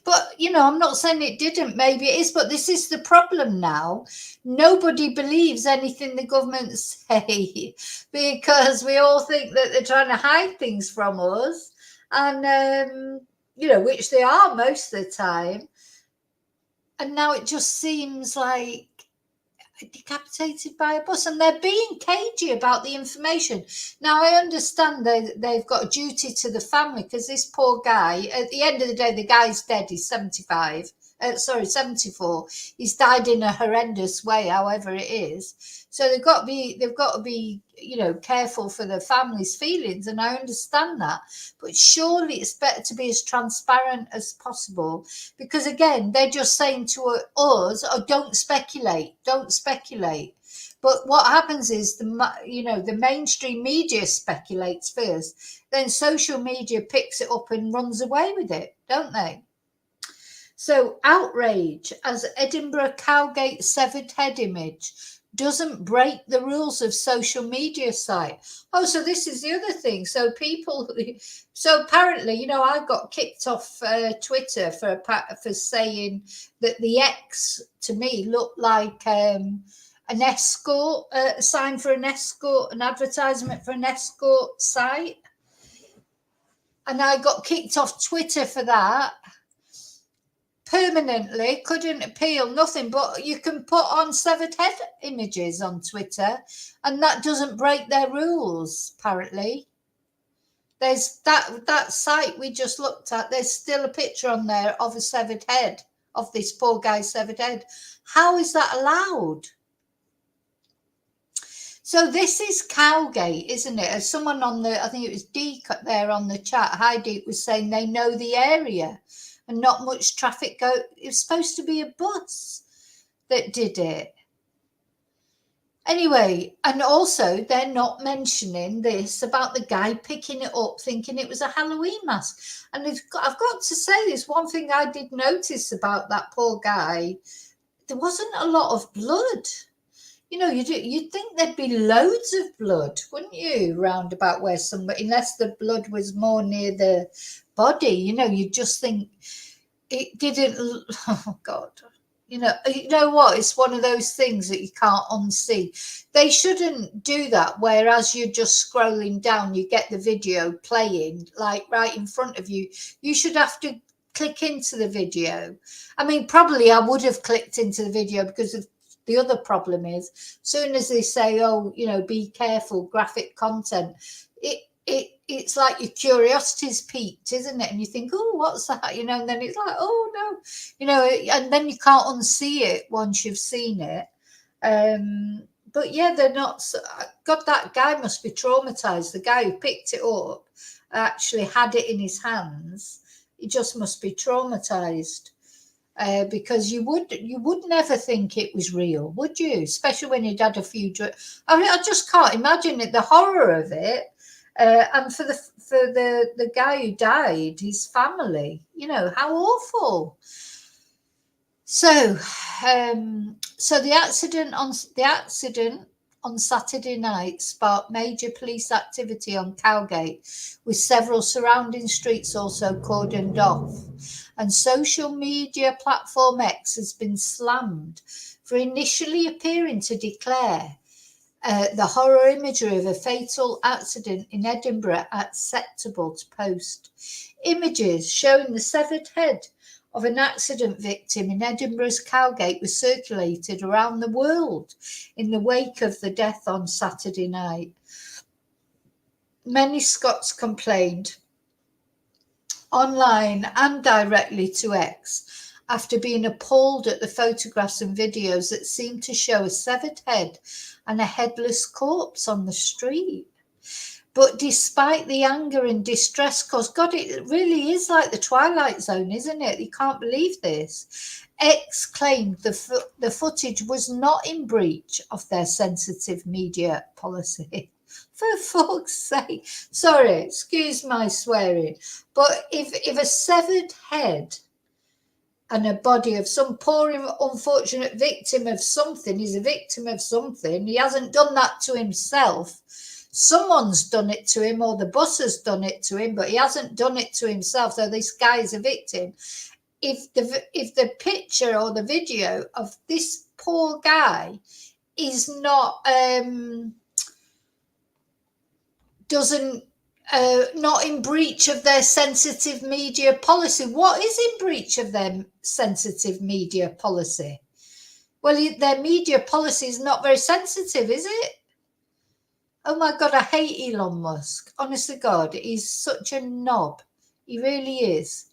But, I'm not saying it didn't. Maybe it is. But this is the problem now. Nobody believes anything the government say because we all think that they're trying to hide things from us. And, which they are most of the time. And now it just seems like decapitated by a bus, and they're being cagey about the information. Now, I understand they've got a duty to the family because this poor guy, at the end of the day, the guy's dead. He's 74. He's died in a horrendous way, however it is. So they've got to be, careful for the family's feelings, and I understand that. But surely it's better to be as transparent as possible, because again, they're just saying to us, "Oh, don't speculate." But what happens is the mainstream media speculates first, then social media picks it up and runs away with it, don't they? So outrage as Edinburgh Cowgate severed head image doesn't break the rules of social media site. Oh, so this is the other thing. So apparently, I got kicked off Twitter for saying that the X to me looked like an escort, a sign for an escort, an advertisement for an escort site. And I got kicked off Twitter for that. Permanently, couldn't appeal, nothing, but you can put on severed head images on Twitter and that doesn't break their rules. Apparently there's that site we just looked at, there's still a picture on there of a severed head, of this poor guy's severed head. How is that allowed? So this is Cowgate, isn't it? As someone on I think it was Deke there on the chat, Heidi was saying they know the area and not much traffic go. It was supposed to be a bus that did it. Anyway, and also they're not mentioning this about the guy picking it up thinking it was a Halloween mask. And I've got to say this, one thing I did notice about that poor guy, there wasn't a lot of blood. you know, you'd think there'd be loads of blood, wouldn't you, round about where somebody, unless the blood was more near the body, you know, you'd just think it didn't. Oh God. You know what? It's one of those things that you can't unsee. They shouldn't do that. Whereas you're just scrolling down, you get the video playing like right in front of you. You should have to click into the video. I mean, probably I would have clicked into the video because of the other problem is, soon as they say, oh, you know, be careful, graphic content, it's like your curiosity's peaked, isn't it? And you think, oh, what's that? You know, and then it's like, oh no, you know, and then you can't unsee it once you've seen it. But yeah, they're not. God, that guy must be traumatized. The guy who picked it up actually had it in his hands. He just must be traumatized. Because you would never think it was real, would you? Especially when you'd had a few drinks. I mean, I just can't imagine it, the horror of it. And for the guy who died, his family, you know, how awful. So the accident on Saturday night sparked major police activity on Cowgate, with several surrounding streets also cordoned off. And social media platform X has been slammed for initially appearing to declare the horror imagery of a fatal accident in Edinburgh acceptable to post. Images showing the severed head of an accident victim in Edinburgh's Cowgate was circulated around the world in the wake of the death on Saturday night. Many Scots complained online and directly to X after being appalled at the photographs and videos that seemed to show a severed head and a headless corpse on the street. But despite the anger and distress caused, God, it really is like the Twilight Zone, isn't it? You can't believe this. X claimed the footage was not in breach of their sensitive media policy. For fuck's sake. Sorry, excuse my swearing. But if a severed head and a body of some poor, unfortunate victim of something is a victim of something, he hasn't done that to himself. Someone's done it to him, or the bus has done it to him, but he hasn't done it to himself. So this guy is a victim. If the picture or the video of this poor guy is not not in breach of their sensitive media policy, what is in breach of their sensitive media policy? Well, their media policy is not very sensitive, is it? Oh my God, I hate Elon Musk. Honestly, God, he's such a knob. He really is.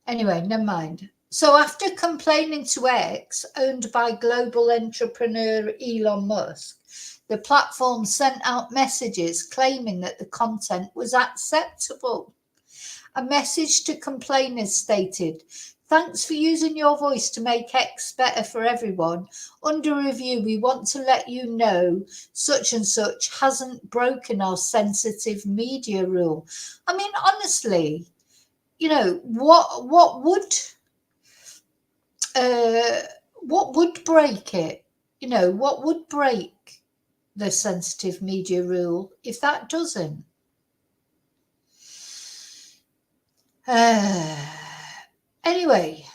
Anyway, never mind. So after complaining to X, owned by global entrepreneur Elon Musk, the platform sent out messages claiming that the content was acceptable. A message to complainers stated, "Thanks for using your voice to make X better for everyone. Under review, we want to let you know such and such hasn't broken our sensitive media rule." I mean, honestly, you know, what would break it? You know, what would break the sensitive media rule if that doesn't? Anyway,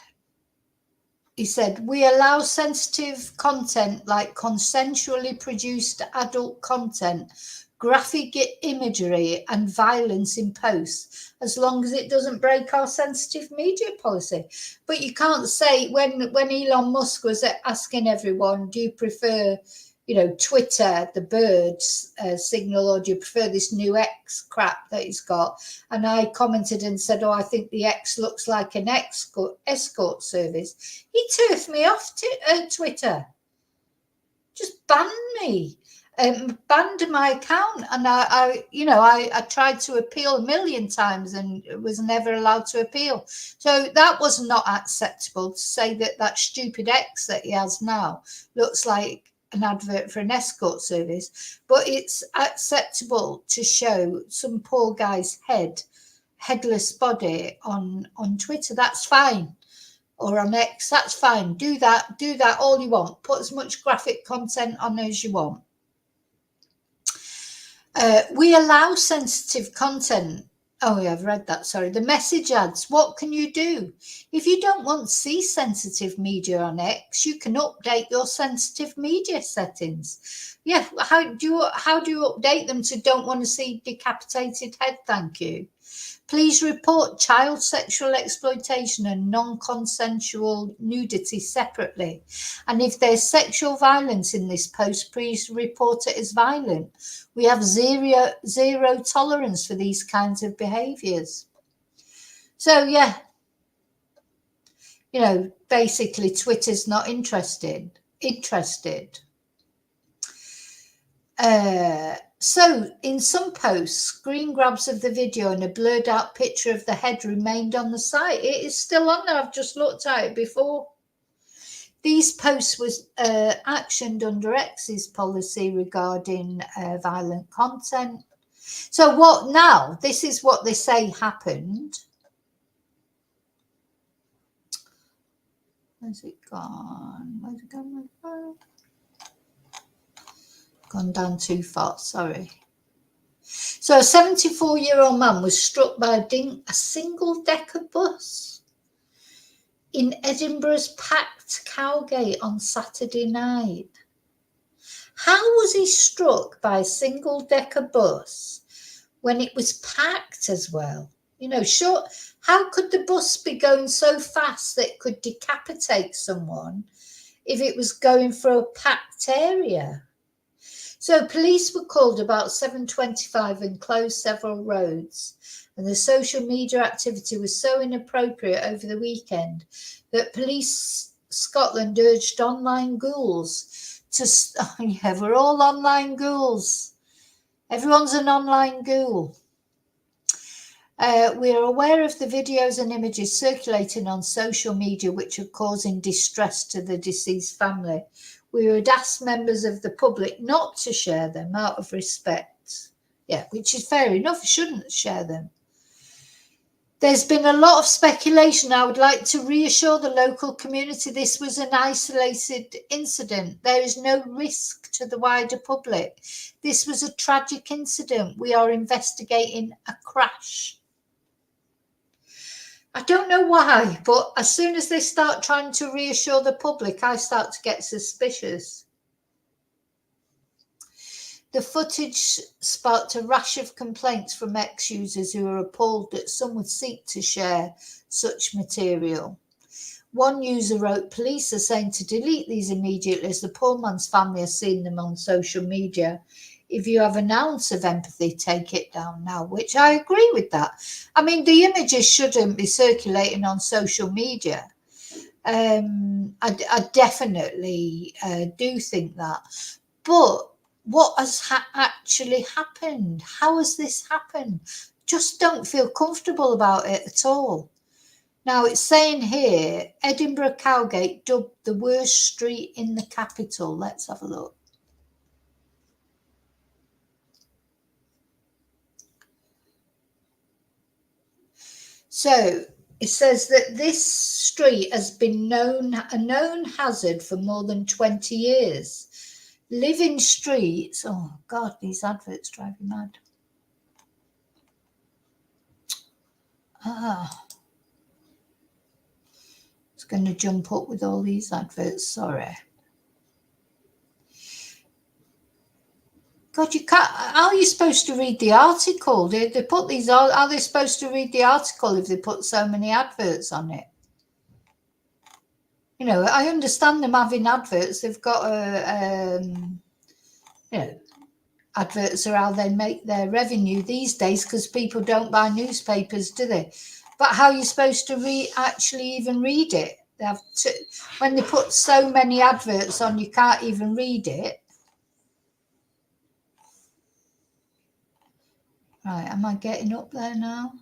he said, "We allow sensitive content like consensually produced adult content, graphic imagery and violence in posts, as long as it doesn't break our sensitive media policy." But you can't say, when Elon Musk was asking everyone, do you prefer, you know, Twitter, the birds signal, or do you prefer this new X crap that he's got? And I commented and said, oh, I think the X looks like an escort service. He turfed me off Twitter. Just banned me. Banned my account, and I tried to appeal a million times and was never allowed to appeal. So that was not acceptable, to say that stupid X that he has now looks like an advert for an escort service. But it's acceptable to show some poor guy's headless body on Twitter. That's fine. or on X, that's fine. Do that all you want. Put as much graphic content on as you want. We allow sensitive content. Oh, yeah, I've read that. Sorry. The message ads. What can you do? If you don't want to see sensitive media on X, you can update your sensitive media settings. Yeah. How do you update them to don't want to see decapitated head? Thank you. Please report child sexual exploitation and non-consensual nudity separately. And if there's sexual violence in this post, please report it as violent. We have zero tolerance for these kinds of behaviours. So, yeah, you know, basically Twitter's not interested. So in some posts, screen grabs of the video and a blurred out picture of the head remained on the site. It is still on there. I've just looked at it before. These posts was actioned under X's policy regarding violent content. So what now? This is what they say happened. Where's it gone? Where's it gone? Gone down too far, sorry. So a 74-year-old man was struck by a single-decker bus in Edinburgh's packed Cowgate on Saturday night. How was he struck by a single-decker bus when it was packed as well? You know, sure, how could the bus be going so fast that it could decapitate someone if it was going for a packed area? So police were called about 7:25 and closed several roads. And the social media activity was so inappropriate over the weekend that Police Scotland urged online ghouls to... Oh, yeah, we're all online ghouls. Everyone's an online ghoul. We are aware of the videos and images circulating on social media which are causing distress to the deceased family. We would ask members of the public not to share them out of respect. Yeah, which is fair enough. You shouldn't share them. There's been a lot of speculation. I would like to reassure the local community this was an isolated incident. There is no risk to the wider public. This was a tragic incident. We are investigating a crash. I don't know why, but as soon as they start trying to reassure the public, I start to get suspicious. The footage sparked a rash of complaints from ex-users who are appalled that some would seek to share such material. One user wrote, police are saying to delete these immediately as the poor man's family has seen them on social media. If you have an ounce of empathy, take it down now, which I agree with that. I mean, the images shouldn't be circulating on social media. I definitely do think that. But what has actually happened? How has this happened? Just don't feel comfortable about it at all. Now, it's saying here, Edinburgh Cowgate dubbed the worst street in the capital. Let's have a look. So it says that this street has been a known hazard for more than 20 years. Living streets, oh God, these adverts drive me mad. It's going to jump up with all these adverts, sorry. God, you can't. How are you supposed to read the article? They put these. Are they supposed to read the article if they put so many adverts on it? You know, I understand them having adverts. They've got you know, adverts are how they make their revenue these days because people don't buy newspapers, do they? But how are you supposed to actually even read it? They have to, when they put so many adverts on, you can't even read it. Right, am I getting up there now?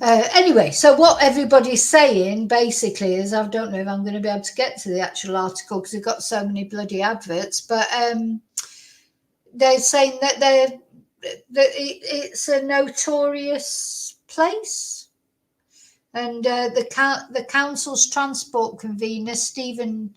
Anyway, so what everybody's saying basically is, I don't know if I'm going to be able to get to the actual article because they've got so many bloody adverts, but they're saying that it's a notorious place. And the council's transport convener, Stephen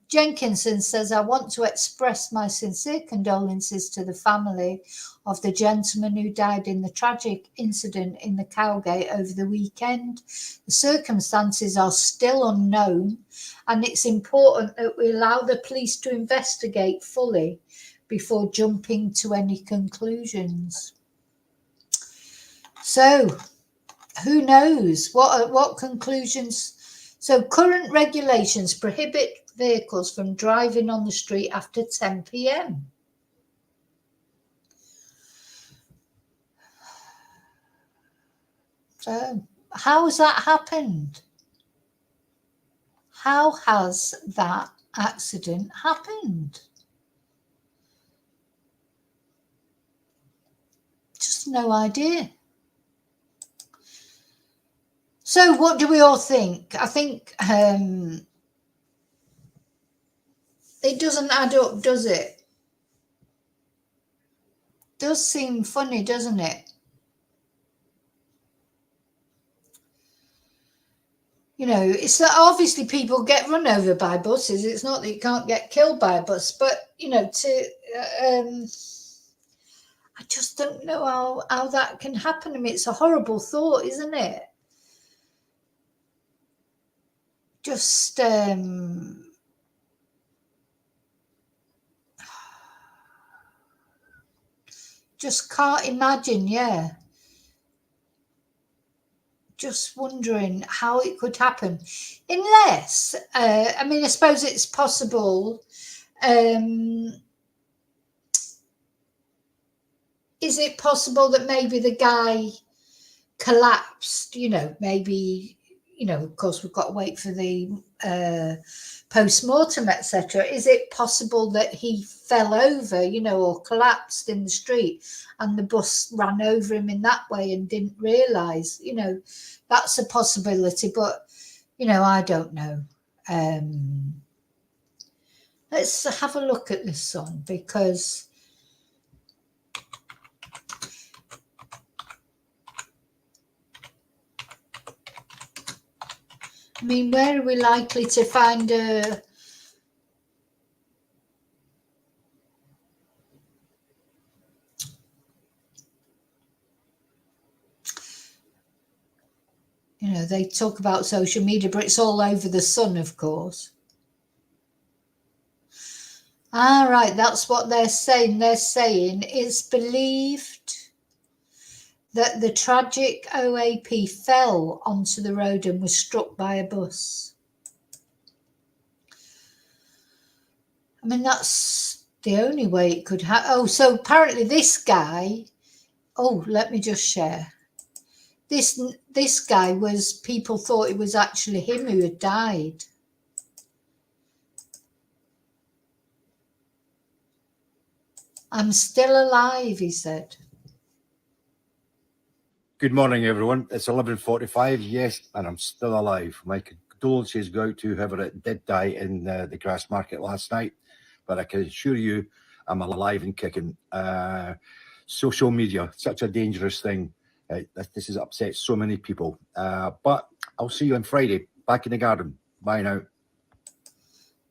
Jenkinson, says, I want to express my sincere condolences to the family of the gentleman who died in the tragic incident in the Cowgate over the weekend. The circumstances are still unknown, and it's important that we allow the police to investigate fully before jumping to any conclusions. So, who knows what conclusions? So, current regulations prohibit vehicles from driving on the street after 10 p.m. So, how has that happened? How has that accident happened? Just no idea. So, what do we all think? I think it doesn't add up, does it? Does seem funny, doesn't it? You know, it's that obviously people get run over by buses. It's not that you can't get killed by a bus, but, you know, I just don't know how that can happen. I mean, it's a horrible thought, isn't it? Just can't imagine, yeah. Just wondering how it could happen. Unless, I mean, I suppose it's possible. Is it possible that maybe the guy collapsed? You know, maybe, you know, of course, we've got to wait for the post-mortem, etc. Is it possible that he fell over, you know, or collapsed in the street and the bus ran over him in that way and didn't realise? You know, that's a possibility, but, you know, I don't know. Let's have a look at this one, because I mean, where are we likely to find a... You know, they talk about social media, but it's all over the sun, of course. Ah, right, that's what they're saying. They're saying it's believed that the tragic OAP fell onto the road and was struck by a bus. I mean, that's the only way it could happen. Oh, so apparently this guy, oh, let me just share. This guy was, people thought it was actually him who had died. I'm still alive, he said. Good morning, everyone. It's 11:45, yes, and I'm still alive. My condolences go out to whoever did die in the grass market last night, but I can assure you I'm alive and kicking. Social media, such a dangerous thing. This has upset so many people. But I'll see you on Friday, back in the garden. Bye now.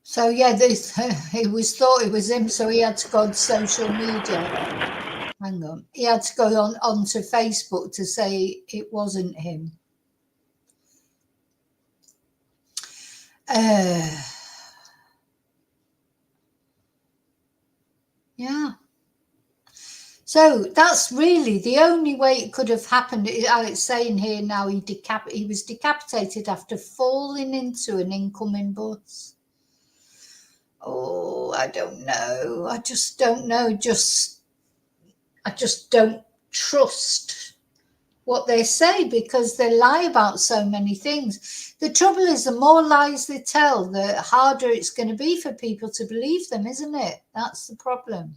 So, yeah, it was thought it was him, so he had to go on social media. Hang on. He had to go onto Facebook to say it wasn't him. Yeah. So that's really the only way it could have happened. It's saying here now he was decapitated after falling into an incoming bus. Oh, I don't know. I just don't know. I just don't trust what they say, because they lie about so many things. The trouble is, the more lies they tell, the harder it's going to be for people to believe them, isn't it? That's the problem.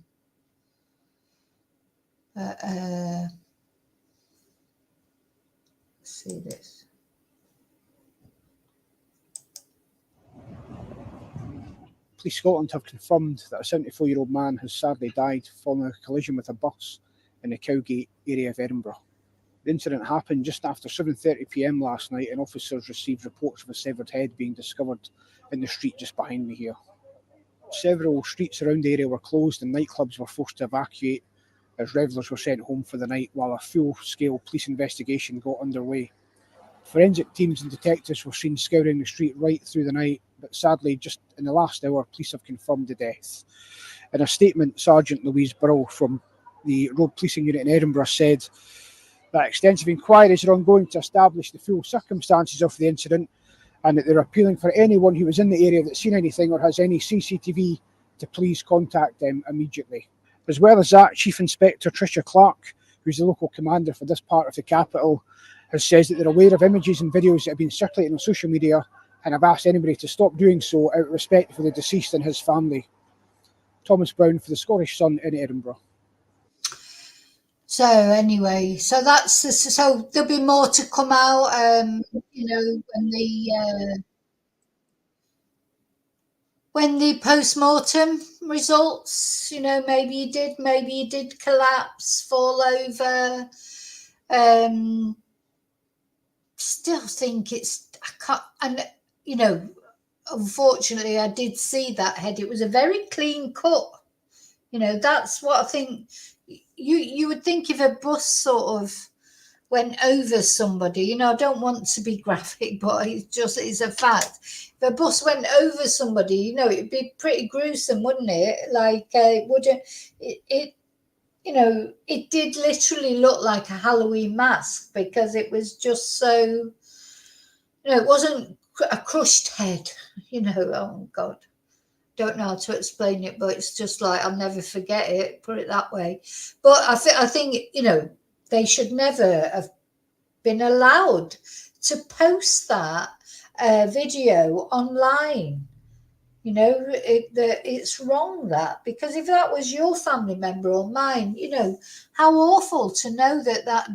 Let's see this. Police Scotland have confirmed that a 74-year-old man has sadly died following a collision with a bus in the Cowgate area of Edinburgh. The incident happened just after 7:30 p.m. last night, and officers received reports of a severed head being discovered in the street just behind me here. Several streets around the area were closed and nightclubs were forced to evacuate as revellers were sent home for the night while a full-scale police investigation got underway. Forensic teams and detectives were seen scouring the street right through the night, but sadly, just in the last hour, police have confirmed the death. In a statement, Sergeant Louise Burrell from the Road Policing Unit in Edinburgh said that extensive inquiries are ongoing to establish the full circumstances of the incident, and that they're appealing for anyone who was in the area that's seen anything or has any CCTV to please contact them immediately. As well as that, Chief Inspector Tricia Clark, who's the local commander for this part of the capital, has said that they're aware of images and videos that have been circulating on social media and have asked anybody to stop doing so out of respect for the deceased and his family. Thomas Brown for the Scottish Sun in Edinburgh. So anyway, so that's the, so there'll be more to come out. When the post-mortem results, maybe he did collapse, fall over. Still think unfortunately I did see that head. It was a very clean cut. That's what I think. You would think if a bus sort of went over somebody, I don't want to be graphic, but it's a fact. If a bus went over somebody, it'd be pretty gruesome, wouldn't it? Like, it did literally look like a Halloween mask because it was just so, it wasn't a crushed head, oh God. Don't know how to explain it, but it's just like I'll never forget it, put it that way. But I think they should never have been allowed to post that video online. It's wrong, that, because if that was your family member or mine, how awful to know that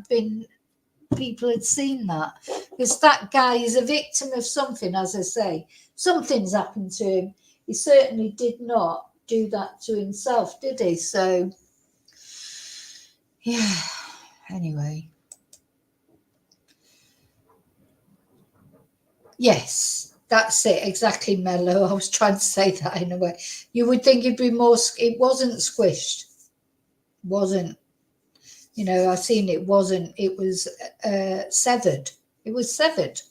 people had seen that, because that guy is a victim of something. As I say, something's happened to him. He certainly did not do that to himself, did he? So, yeah, anyway. Yes, that's it, exactly, Mello. I was trying to say that in a way. You would think it'd be more, it wasn't squished. Wasn't. I've seen it wasn't, it was severed. It was severed.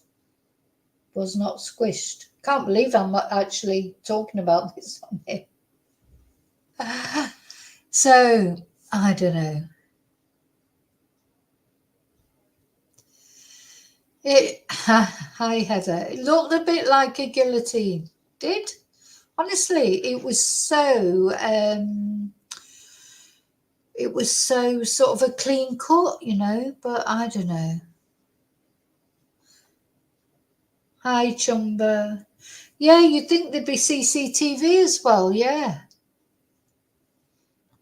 Was not squished. Can't believe I'm actually talking about this on here. So, I don't know. Hi, Heather. It looked a bit like a guillotine. Did? Honestly, it was so sort of a clean cut, but I don't know. Hi, Chumba. Yeah, you'd think there'd be CCTV as well, yeah.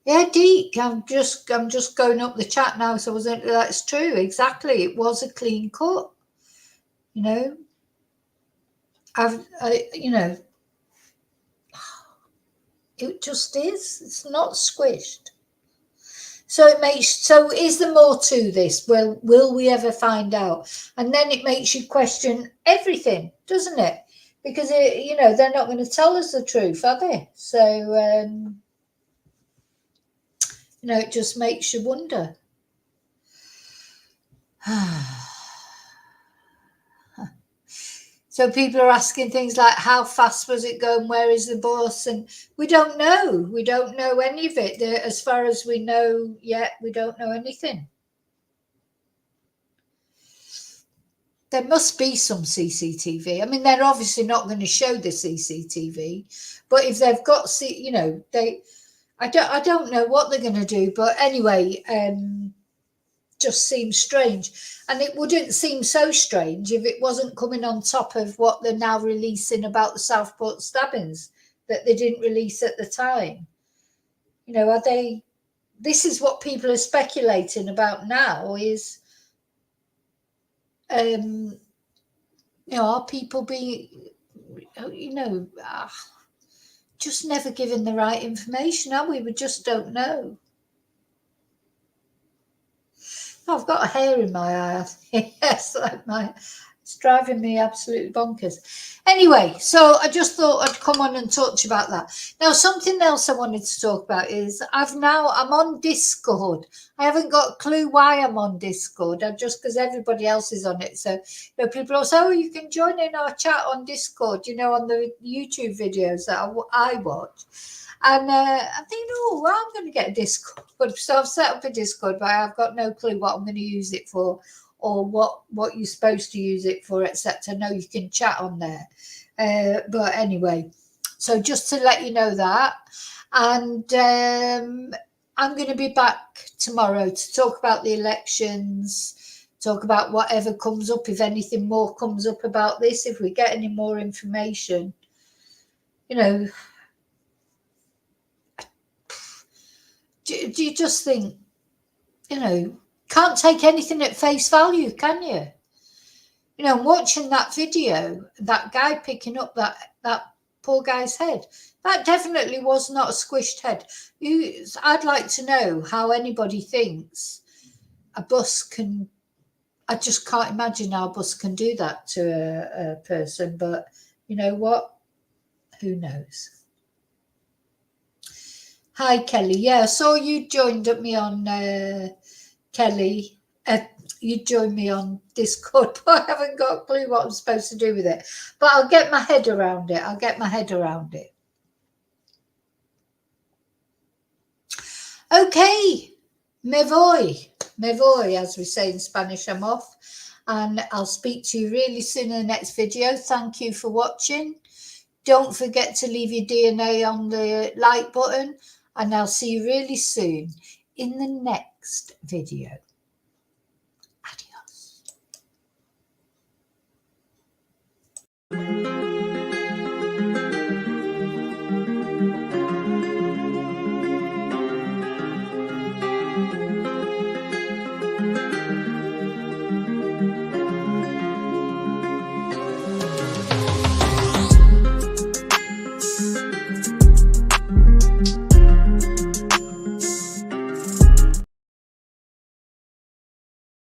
Yeah, Deek, I'm just going up the chat now, so that's true, exactly. It was a clean cut. It just is. It's not squished. So is there more to this? Well, will we ever find out? And then it makes you question everything, doesn't it? Because they're not going to tell us the truth, are they? So it just makes you wonder. So people are asking things like, how fast was it going? Where is the bus? And we don't know. We don't know any of it. As far as we know yet, we don't know anything. There must be some CCTV. I mean, they're obviously not going to show the CCTV, but if they've got, I don't know what they're going to do. But anyway, just seems strange. And it wouldn't seem so strange if it wasn't coming on top of what they're now releasing about the Southport stabbings that they didn't release at the time. This is what people are speculating about now is, are people being, just never given the right information, are we? We just don't know. I've got a hair in my eye, I think. Yes, it's driving me absolutely bonkers. Anyway, so I just thought I'd come on and talk to you about that. Now, something else I wanted to talk about is I'm on Discord. I haven't got a clue why I'm on Discord, just because everybody else is on it. So, people will say, oh, you can join in our chat on Discord, on the YouTube videos that I watch. And I think, oh, well, I'm going to get a Discord. So I've set up a Discord, but I've got no clue what I'm going to use it for or what you're supposed to use it for, except I know you can chat on there. But anyway, so just to let you know that. And I'm going to be back tomorrow to talk about the elections, talk about whatever comes up, if anything more comes up about this, if we get any more information. Do you just think, can't take anything at face value, can you? Watching that video, that guy picking up that poor guy's head, that definitely was not a squished head. I'd like to know how anybody thinks a bus can. I just can't imagine how a bus can do that to a person. But you know what? Who knows? Hi, Kelly. Yeah, I saw you joined me on Kelly. You joined me on Discord, but I haven't got a clue what I'm supposed to do with it. But I'll get my head around it. Okay, me voy, as we say in Spanish, I'm off. And I'll speak to you really soon in the next video. Thank you for watching. Don't forget to leave your DNA on the like button. And I'll see you really soon in the next video. Adios.